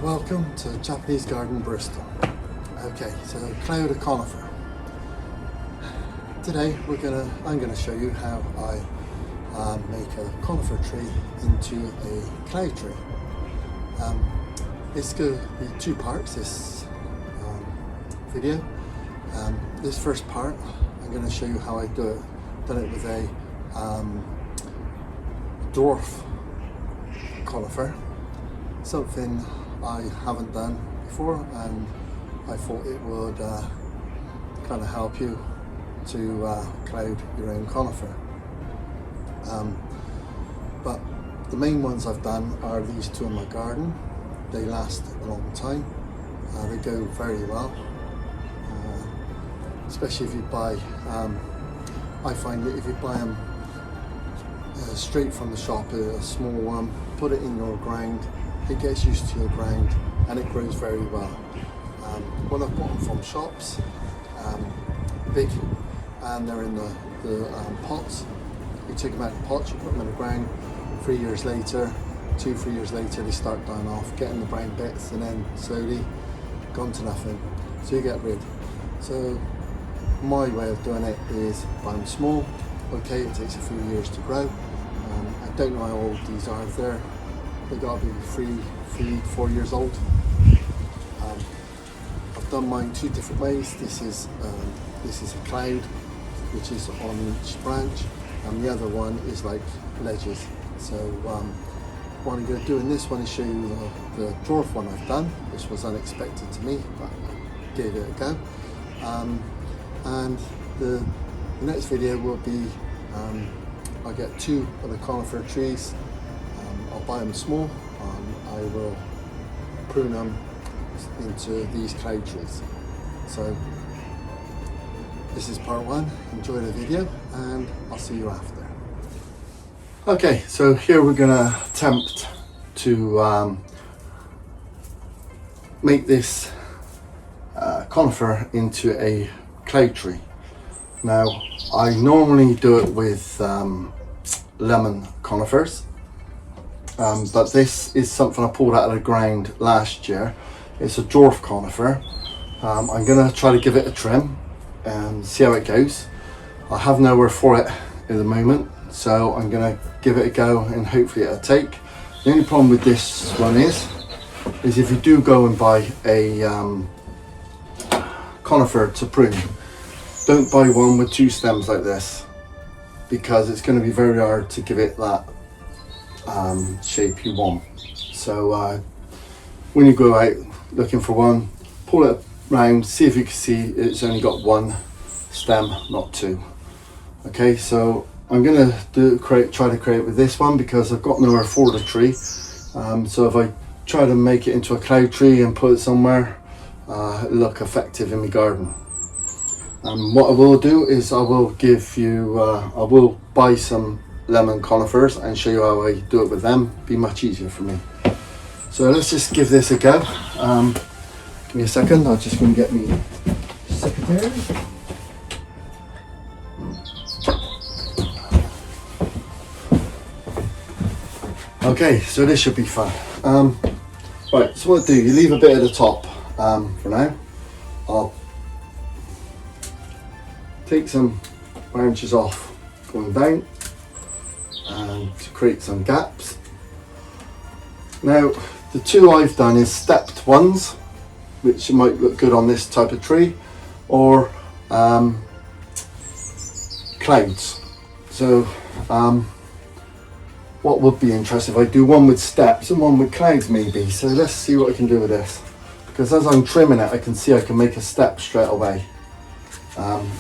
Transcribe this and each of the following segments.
Welcome to Japanese Garden Bristol. Okay, so cloud of conifer. Today I'm gonna show you how I make a conifer tree into a cloud tree. It's going to be two parts, this video. This first part, I'm going to show you how I done it with a dwarf conifer, something I haven't done before, and I thought it would kind of help you to cloud your own conifer. But the main ones I've done are these two in my garden. They last a long time. They go very well, especially if you buy, I find that if you buy them straight from the shop, a small one, put it in your ground, it gets used to your ground and it grows very well. When I've bought them from shops, big, and they're in the pots, you take them out of the pots, you put them in the ground, 3 years later, 2-3 years later, they start dying off, getting the brown bits, and then slowly gone to nothing. So you get rid. So my way of doing it is buy them small. Okay, it takes a few years to grow. I don't know how old these are. They got to be 3-4 years old. I've done mine two different ways. This is a cloud, which is on each branch, and the other one is like ledges. So what I'm going to do in this one is show you the dwarf one I've done, which was unexpected to me, but I gave it a go. And the next video will be, I'll get two of the conifer trees. I'll buy them small, I will prune them into these cloud trees. So this is part one. Enjoy the video and I'll see you after. Okay, so here we're gonna attempt to make this conifer into a cloud tree. Now, I normally do it with lemon conifers, but this is something I pulled out of the ground last year. It's a dwarf conifer. I'm gonna try to give it a trim and see how it goes. I have nowhere for it at the moment, so I'm gonna give it a go and hopefully it'll take. The only problem with this one is if you do go and buy a conifer to prune, don't buy one with two stems like this, because it's going to be very hard to give it that shape you want. So when you go out looking for one, pull it round, see if you can see it's only got one stem, not two. Okay, so I'm going to try to create with this one because I've got nowhere for the tree. So if I try to make it into a cloud tree and put it somewhere, it'll look effective in my garden. What I will do is I will give you, I will buy some lemon conifers and show you how I do it with them. Be much easier for me. So let's just give this a go. Give me a second, I'm just going to get me secretary. Okay, so this should be fun. Right, so what I do, you leave a bit at the top for now. I'll take some branches off going down and to create some gaps. Now, the two I've done is stepped ones, which might look good on this type of tree, or clouds. So what would be interesting if I do one with steps and one with clouds maybe. So let's see what I can do with this, because as I'm trimming it I can see I can make a step straight away.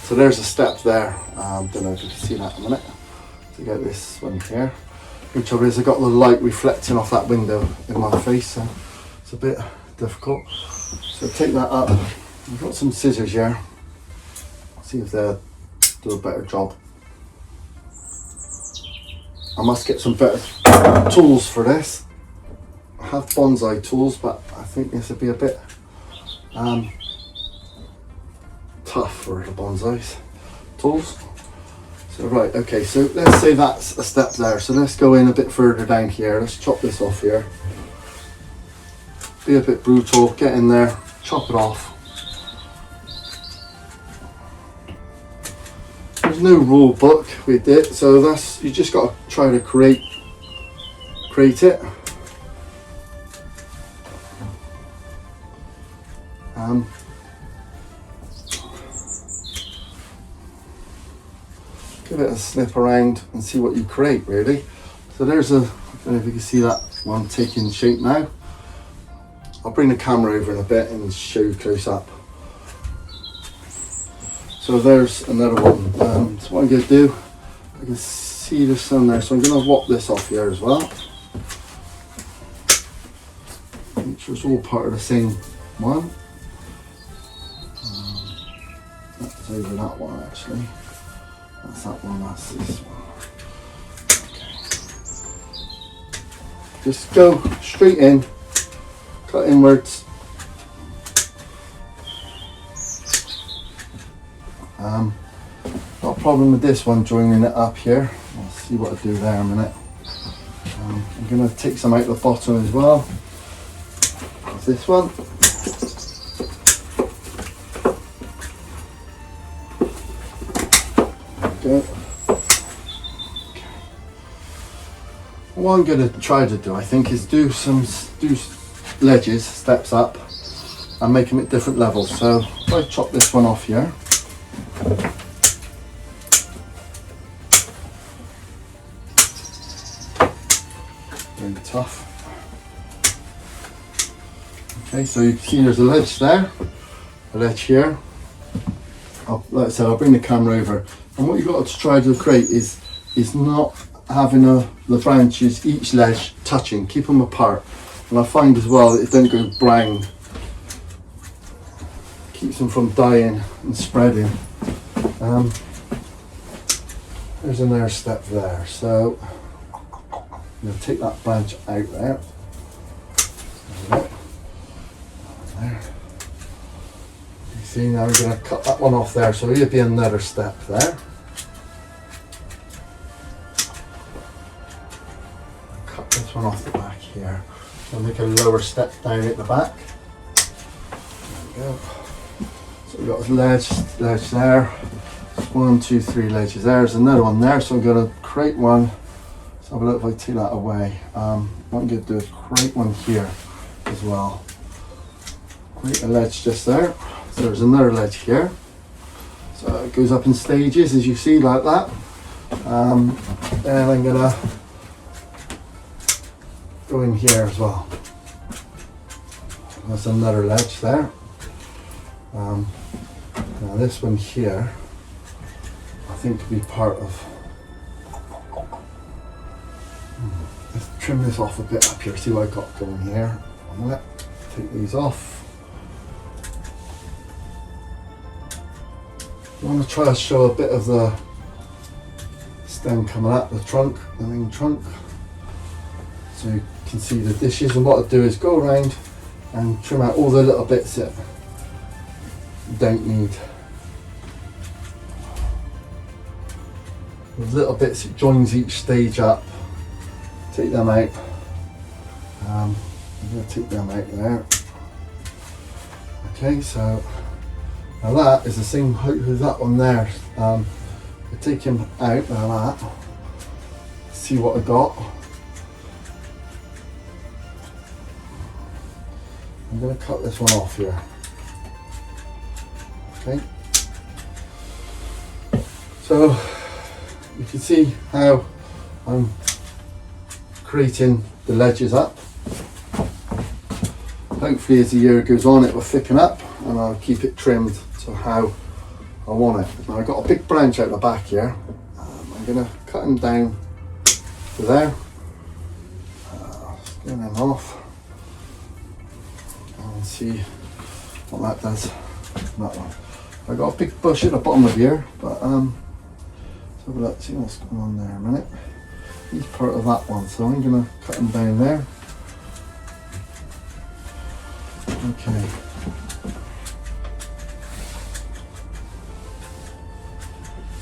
So there's a step there. Don't know if you can see that in a minute. To get this one here, which trouble is I got the light reflecting off that window in my face, so it's a bit difficult. So take that up. I've got some scissors here. See if they'll do a better job. I must get some better tools for this. I have bonsai tools, but I think this would be a bit tough for the bonsai tools. So right, okay, so let's say that's a step there. So let's go in a bit further down here. Let's chop this off here. be a bit brutal, get in there, chop it off. There's no rule book with it, so that's, you just got to try to create it. Give it a snip around and see what you create, really. So there's a, I don't know if you can see that one taking shape now. I'll bring the camera over in a bit and show you close up. So there's another one. So what I'm going to do, I can see there's some there, so I'm going to wop this off here as well. Make sure it's all part of the same one. That's over that one actually. That's that one, that's this one. Okay. Just go straight in, cut inwards. Not a problem with this one joining it up here. I'll see what I do there in a minute. I'm going to take some out the bottom as well. There's this one. Go. What I'm going to try to do, I think, is do ledges, steps up, and make them at different levels. So if I chop this one off here, very tough. Okay, so you can see there's a ledge there, a ledge here. Like I said, I'll bring the camera over. And what you've got to try to create is not having the branches, each ledge touching, keep them apart. And I find as well that it don't go brown, keeps them from dying and spreading. There's another step there. So I'm going to take that branch out there. There. You see, now I'm going to cut that one off there, so there'll be another step there. Cut this one off the back here. I'll make a lower step down at the back. There we go. So we've got a ledge there. 1, 2, 3 ledges there. There's another one there, so I'm going to create one. Let's have a look if I take that away. What I'm going to do is create one here as well. Create a ledge just there. So there's another ledge here. So it goes up in stages, as you see, like that. And I'm going to go in here as well. That's another ledge there. Now this one here, I think could be part of. Let's trim this off a bit up here. See what I got going here. I'm gonna take these off. I want to try to show a bit of the stem coming out the trunk, the main trunk, so you can see the dishes. And what I do is go around and trim out all the little bits that you don't need. The little bits it joins each stage up. Take them out. I'm going to take them out there. Okay, so now that is the same height as that one there. I take him out like that. See what I got. I'm going to cut this one off here. Okay. So you can see how I'm creating the ledges up. Hopefully as the year goes on it will thicken up and I'll keep it trimmed to how I want it. Now I've got a big branch out the back here. I'm going to cut him down to there. Skin him off and see what that does. That one. I've got a big bush at the bottom of here, but let's have a look, see what's going on there a minute. He's part of that one, so I'm going to cut him down there. Okay.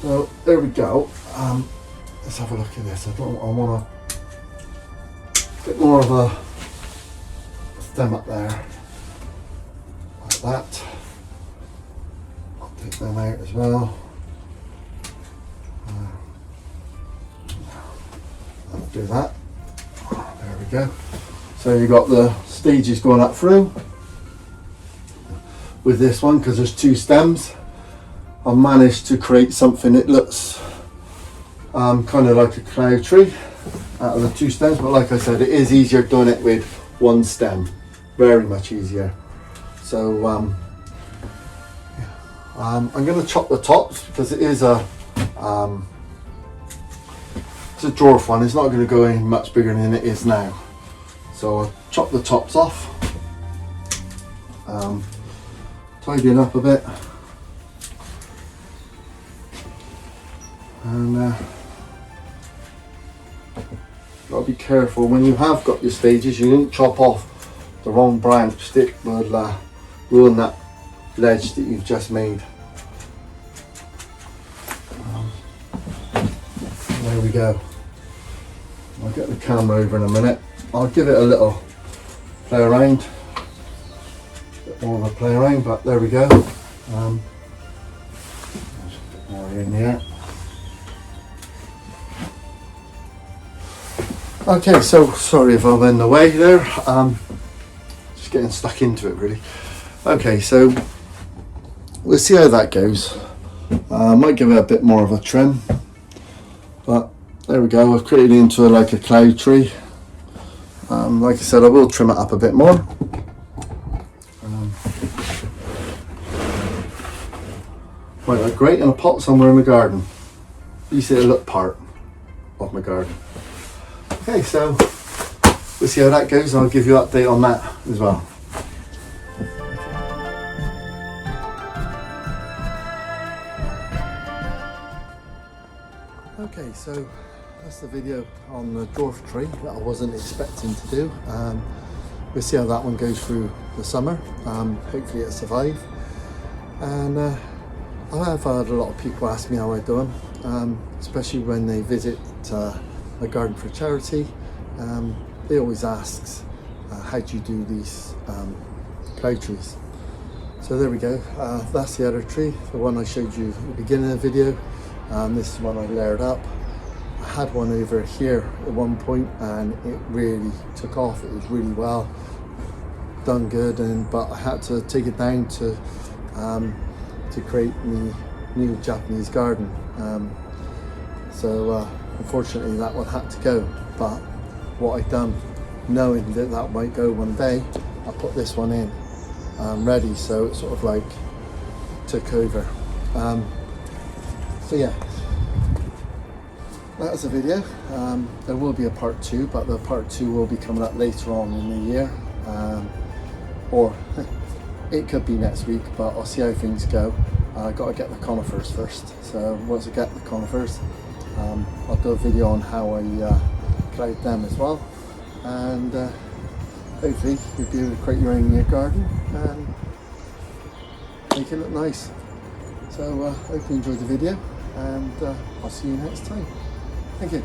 So there we go. Let's have a look at this. I want a bit more of a them up there like that. I'll take them out as well. I'll do that. There we go. So you've got the stages going up through with this one, because there's 2 stems. I've managed to create something that looks kind of like a cloud tree out of the 2 stems, but like I said, it is easier doing it with 1 stem, very much easier. So I'm going to chop the tops because it is it's a dwarf one. It's not going to go any much bigger than it is now. So I'll chop the tops off, tidy it up a bit, and got to be careful when you have got your stages. You don't chop off the wrong branch. It will ruin that ledge that you've just made. There we go. I'll get the camera over in a minute. I'll give it a little play around, a bit more of a play around, but there we go. There's a bit more in here. Okay, so sorry if I'm in the way there. Just getting stuck into it really. Okay, so we'll see how that goes. I might give it a bit more of a trim, but there we go. I've created it into like a cloud tree. Like I said, I will trim it up a bit more. Might look great in a pot somewhere in the garden. At least it'll look part of my garden. Okay, so we'll see how that goes, and I'll give you an update on that as well. Okay, so that's the video on the dwarf tree that I wasn't expecting to do. We'll see how that one goes through the summer. Hopefully it'll survive. And I have had a lot of people ask me how I'm doing, especially when they visit my garden for charity. They always ask, how do you do these cloud trees? So there we go. That's the other tree, the one I showed you at the beginning of the video. This is one I layered up. I had one over here at one point and it really took off. It was really well done, good, but I had to take it down to create the new Japanese garden. So unfortunately that one had to go, but what I've done, knowing that that might go one day, I put this one in ready, so it sort of like took over. So yeah, that was the video. There will be a part 2, but the part 2 will be coming up later on in the year, or it could be next week, but I'll see how things go. I've got to get the conifers first, so once I get the conifers, I'll do a video on how I cloud them as well, and hopefully you'll be able to create your own year garden and make it look nice. So I hope you enjoyed the video, and I'll see you next time. Thank you.